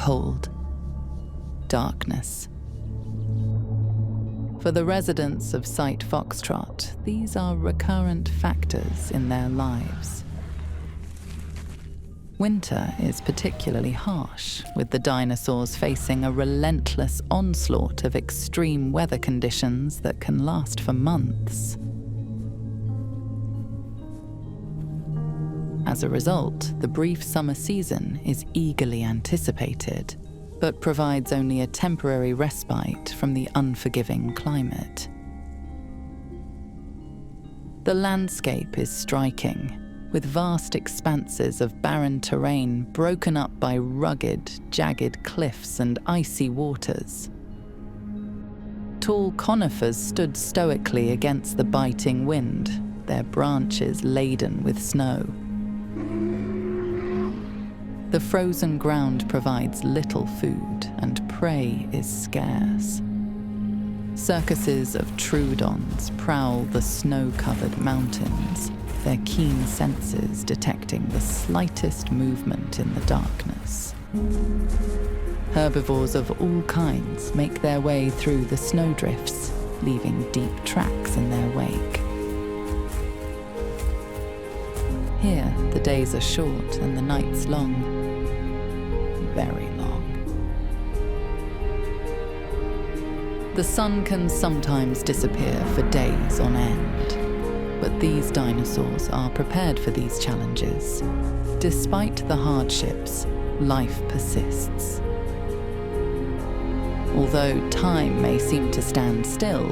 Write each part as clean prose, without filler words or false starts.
cold. Darkness. For the residents of Site Foxtrot, these are recurrent factors in their lives. Winter is particularly harsh, with the dinosaurs facing a relentless onslaught of extreme weather conditions that can last for months. As a result, the brief summer season is eagerly anticipated, but provides only a temporary respite from the unforgiving climate. The landscape is striking, with vast expanses of barren terrain broken up by rugged, jagged cliffs and icy waters. Tall conifers stood stoically against the biting wind, their branches laden with snow. The frozen ground provides little food, and prey is scarce. Circuses of troodons prowl the snow-covered mountains, their keen senses detecting the slightest movement in the darkness. Herbivores of all kinds make their way through the snowdrifts, leaving deep tracks in their wake. Here, the days are short and the nights long. Very long. The sun can sometimes disappear for days on end, but these dinosaurs are prepared for these challenges. Despite the hardships, life persists. Although time may seem to stand still,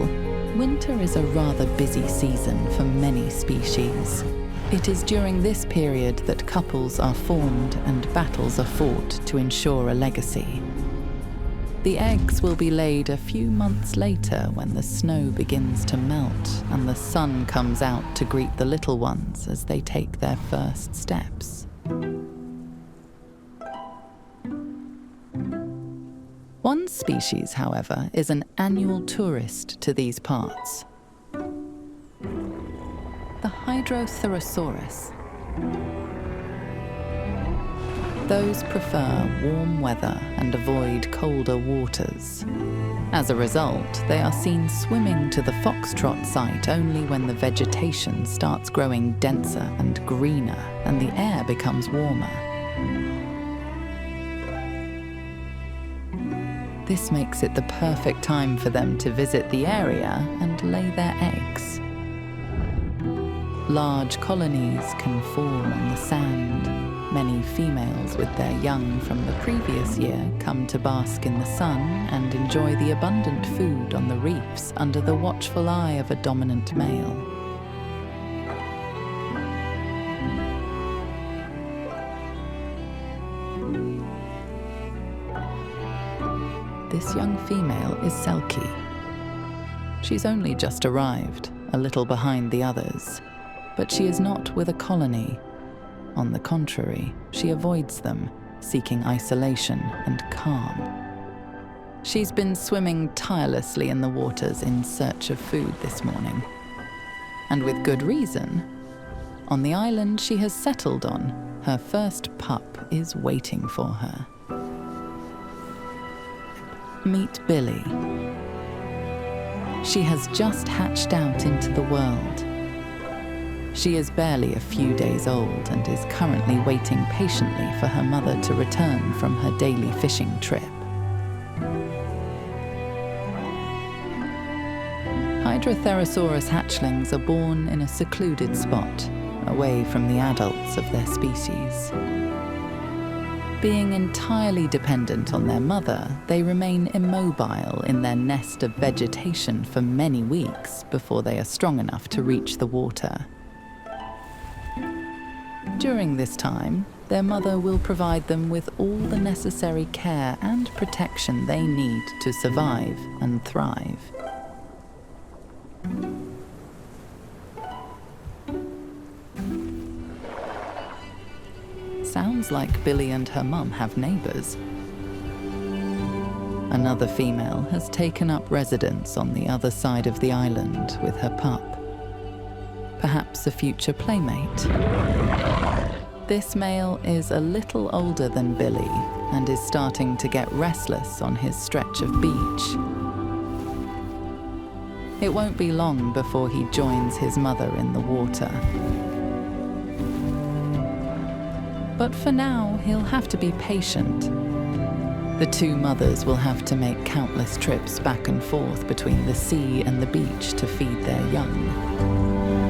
winter is a rather busy season for many species. It is during this period that couples are formed and battles are fought to ensure a legacy. The eggs will be laid a few months later when the snow begins to melt and the sun comes out to greet the little ones as they take their first steps. One species, however, is an annual tourist to these parts. The Hydrotherosaurus. Those prefer warm weather and avoid colder waters. As a result, they are seen swimming to the Foxtrot site only when the vegetation starts growing denser and greener and the air becomes warmer. This makes it the perfect time for them to visit the area and lay their eggs. Large colonies can form on the sand. Many females with their young from the previous year come to bask in the sun and enjoy the abundant food on the reefs under the watchful eye of a dominant male. This young female is Selkie. She's only just arrived, a little behind the others, but she is not with a colony. On the contrary, she avoids them, seeking isolation and calm. She's been swimming tirelessly in the waters in search of food this morning. And with good reason. On the island she has settled on, her first pup is waiting for her. Meet Billy. She has just hatched out into the world. She is barely a few days old and is currently waiting patiently for her mother to return from her daily fishing trip. Hydrotherosaurus hatchlings are born in a secluded spot, away from the adults of their species. Being entirely dependent on their mother, they remain immobile in their nest of vegetation for many weeks before they are strong enough to reach the water. During this time, their mother will provide them with all the necessary care and protection they need to survive and thrive. Sounds like Billy and her mum have neighbours. Another female has taken up residence on the other side of the island with her pup. Perhaps a future playmate. This male is a little older than Billy and is starting to get restless on his stretch of beach. It won't be long before he joins his mother in the water. But for now, he'll have to be patient. The two mothers will have to make countless trips back and forth between the sea and the beach to feed their young.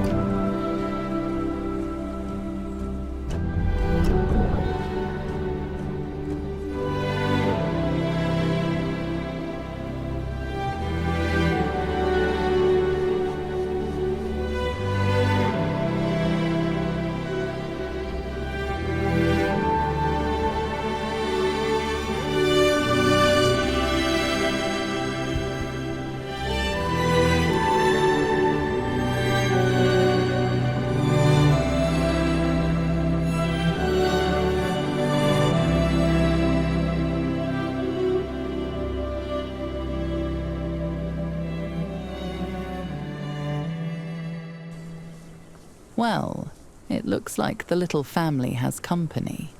Well, it looks like the little family has company.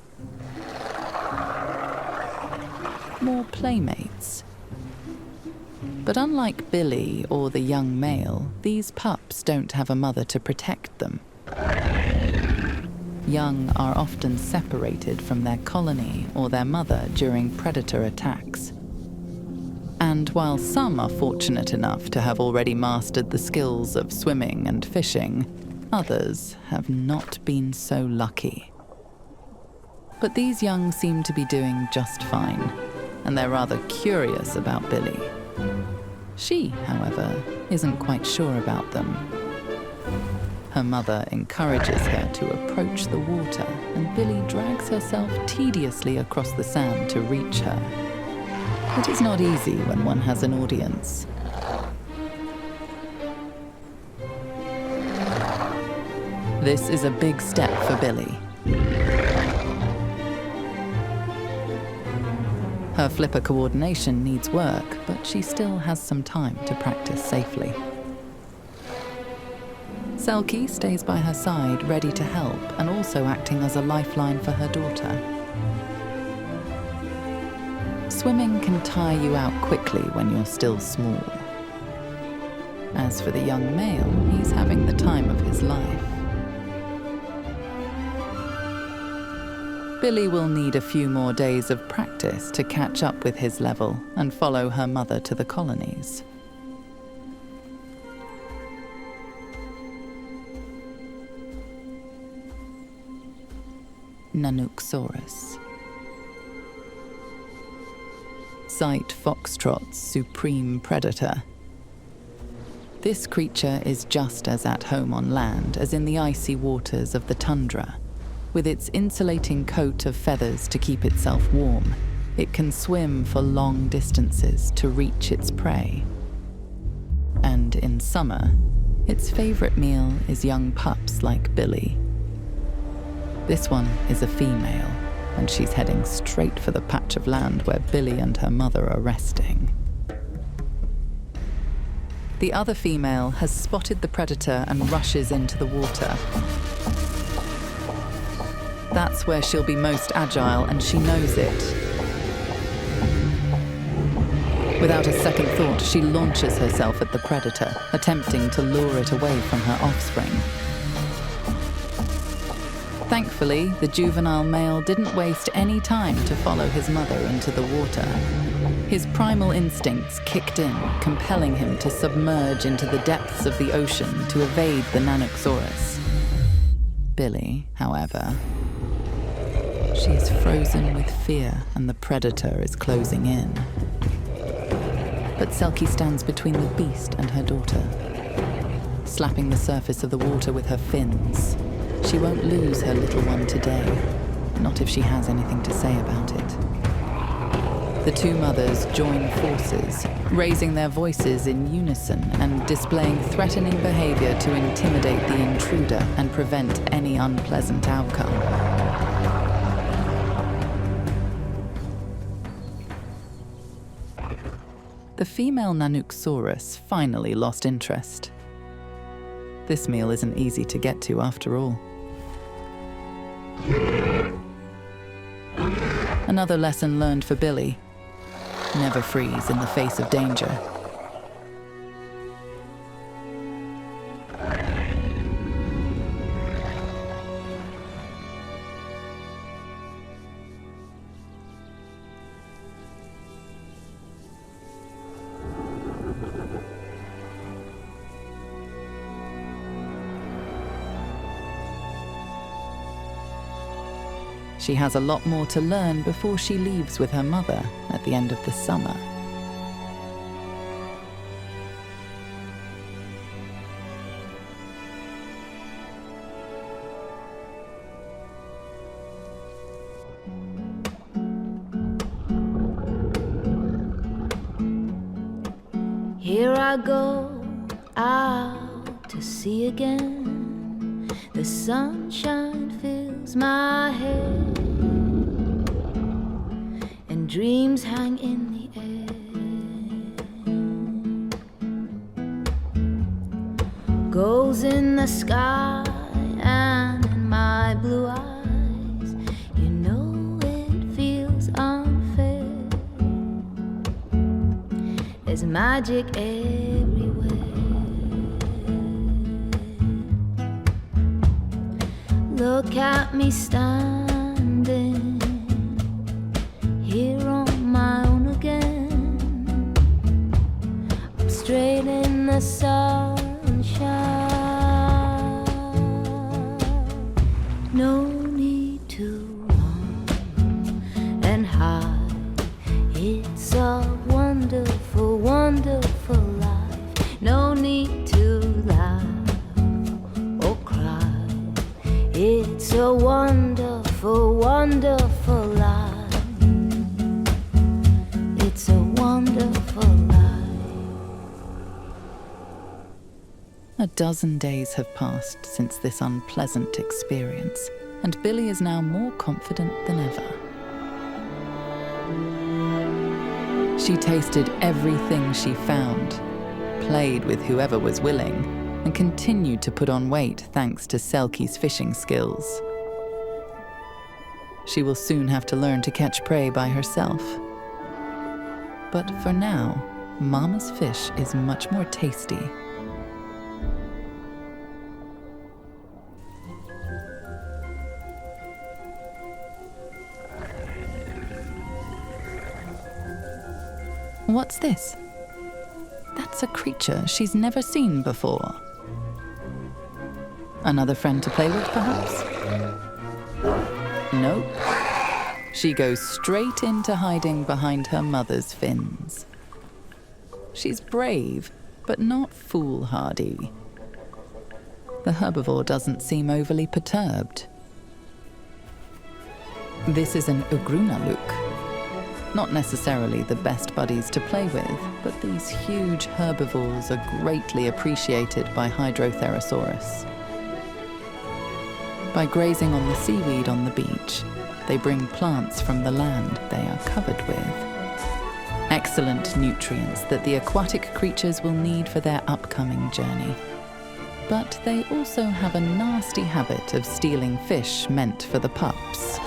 More playmates. But unlike Billy or the young male, these pups don't have a mother to protect them. Young are often separated from their colony or their mother during predator attacks. And while some are fortunate enough to have already mastered the skills of swimming and fishing, others have not been so lucky. But these young seem to be doing just fine, and they're rather curious about Billy. She, however, isn't quite sure about them. Her mother encourages her to approach the water, and Billy drags herself tediously across the sand to reach her. It is not easy when one has an audience. This is a big step for Billy. Her flipper coordination needs work, but she still has some time to practice safely. Selkie stays by her side, ready to help, and also acting as a lifeline for her daughter. Swimming can tire you out quickly when you're still small. As for the young male, he's having the time of his life. Billy will need a few more days of practice to catch up with his level and follow her mother to the colonies. Nanuqsaurus. Sight Foxtrot's supreme predator. This creature is just as at home on land as in the icy waters of the tundra. With its insulating coat of feathers to keep itself warm, it can swim for long distances to reach its prey. And in summer, its favorite meal is young pups like Billy. This one is a female, and she's heading straight for the patch of land where Billy and her mother are resting. The other female has spotted the predator and rushes into the water. That's where she'll be most agile, and she knows it. Without a second thought, she launches herself at the predator, attempting to lure it away from her offspring. Thankfully, the juvenile male didn't waste any time to follow his mother into the water. His primal instincts kicked in, compelling him to submerge into the depths of the ocean to evade the Nanuqsaurus. Billy, however, she is frozen with fear and the predator is closing in. But Selkie stands between the beast and her daughter, slapping the surface of the water with her fins. She won't lose her little one today, not if she has anything to say about it. The two mothers join forces, raising their voices in unison and displaying threatening behavior to intimidate the intruder and prevent any unpleasant outcome. The female Nanuqsaurus finally lost interest. This meal isn't easy to get to after all. Another lesson learned for Billy: never freeze in the face of danger. She has a lot more to learn before she leaves with her mother at the end of the summer. Here I go out to sea again. The sunshine fills my head, and dreams hang in the air. Goals in the sky and in my blue eyes. You know it feels unfair. There's magic everywhere. Look at me standing here on my own again. I'm straight in the sunshine. No need to run and hide. It's a wonderful, wonderful life. No need to laugh or cry. It's a wonderful, wonderful life. It's a wonderful life. A dozen days have passed since this unpleasant experience, and Billy is now more confident than ever. She tasted everything she found, played with whoever was willing, and continued to put on weight thanks to Selkie's fishing skills. She will soon have to learn to catch prey by herself. But for now, Mama's fish is much more tasty. What's this? That's a creature she's never seen before. Another friend to play with, perhaps? Nope. She goes straight into hiding behind her mother's fins. She's brave, but not foolhardy. The herbivore doesn't seem overly perturbed. This is an Ugrunaluk. Not necessarily the best buddies to play with, but these huge herbivores are greatly appreciated by Hydrotherosaurus. By grazing on the seaweed on the beach, they bring plants from the land they are covered with. Excellent nutrients that the aquatic creatures will need for their upcoming journey. But they also have a nasty habit of stealing fish meant for the pups.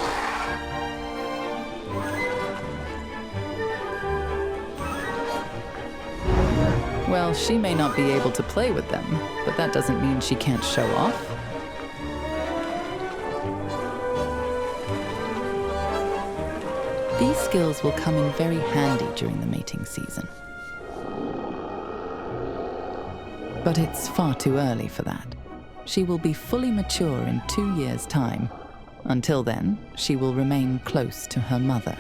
Well, she may not be able to play with them, but that doesn't mean she can't show off. These skills will come in very handy during the mating season. But it's far too early for that. She will be fully mature in 2 years' time. Until then, she will remain close to her mother.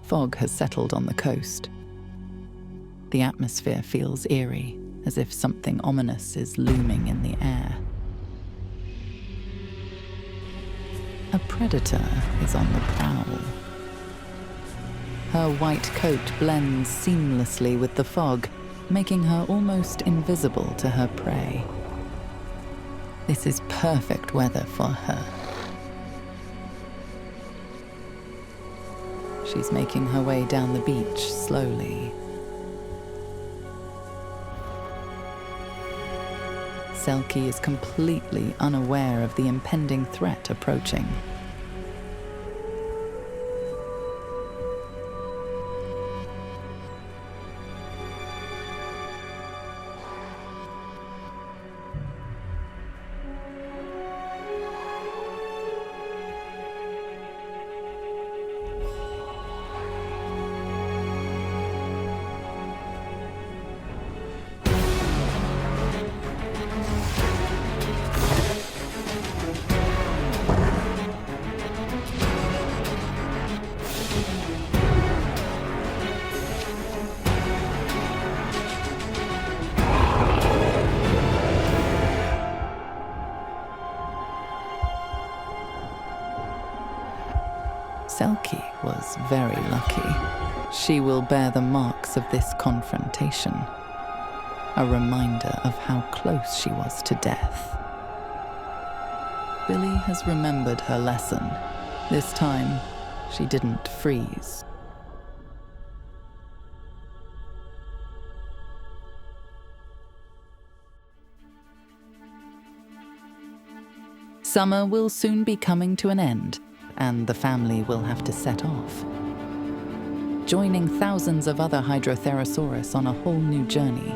Fog has settled on the coast. The atmosphere feels eerie, as if something ominous is looming in the air. A predator is on the prowl. Her white coat blends seamlessly with the fog, making her almost invisible to her prey. This is perfect weather for her. She's making her way down the beach slowly. Selkie is completely unaware of the impending threat approaching. Selkie was very lucky. She will bear the marks of this confrontation, a reminder of how close she was to death. Billy has remembered her lesson. This time, she didn't freeze. Summer will soon be coming to an end, and the family will have to set off, joining thousands of other Hydrotherosaurus on a whole new journey.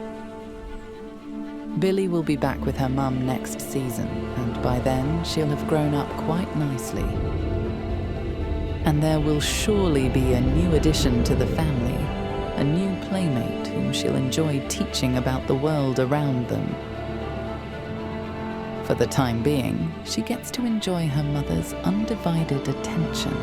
Billy will be back with her mum next season, and by then she'll have grown up quite nicely. And there will surely be a new addition to the family, a new playmate whom she'll enjoy teaching about the world around them. For the time being, she gets to enjoy her mother's undivided attention.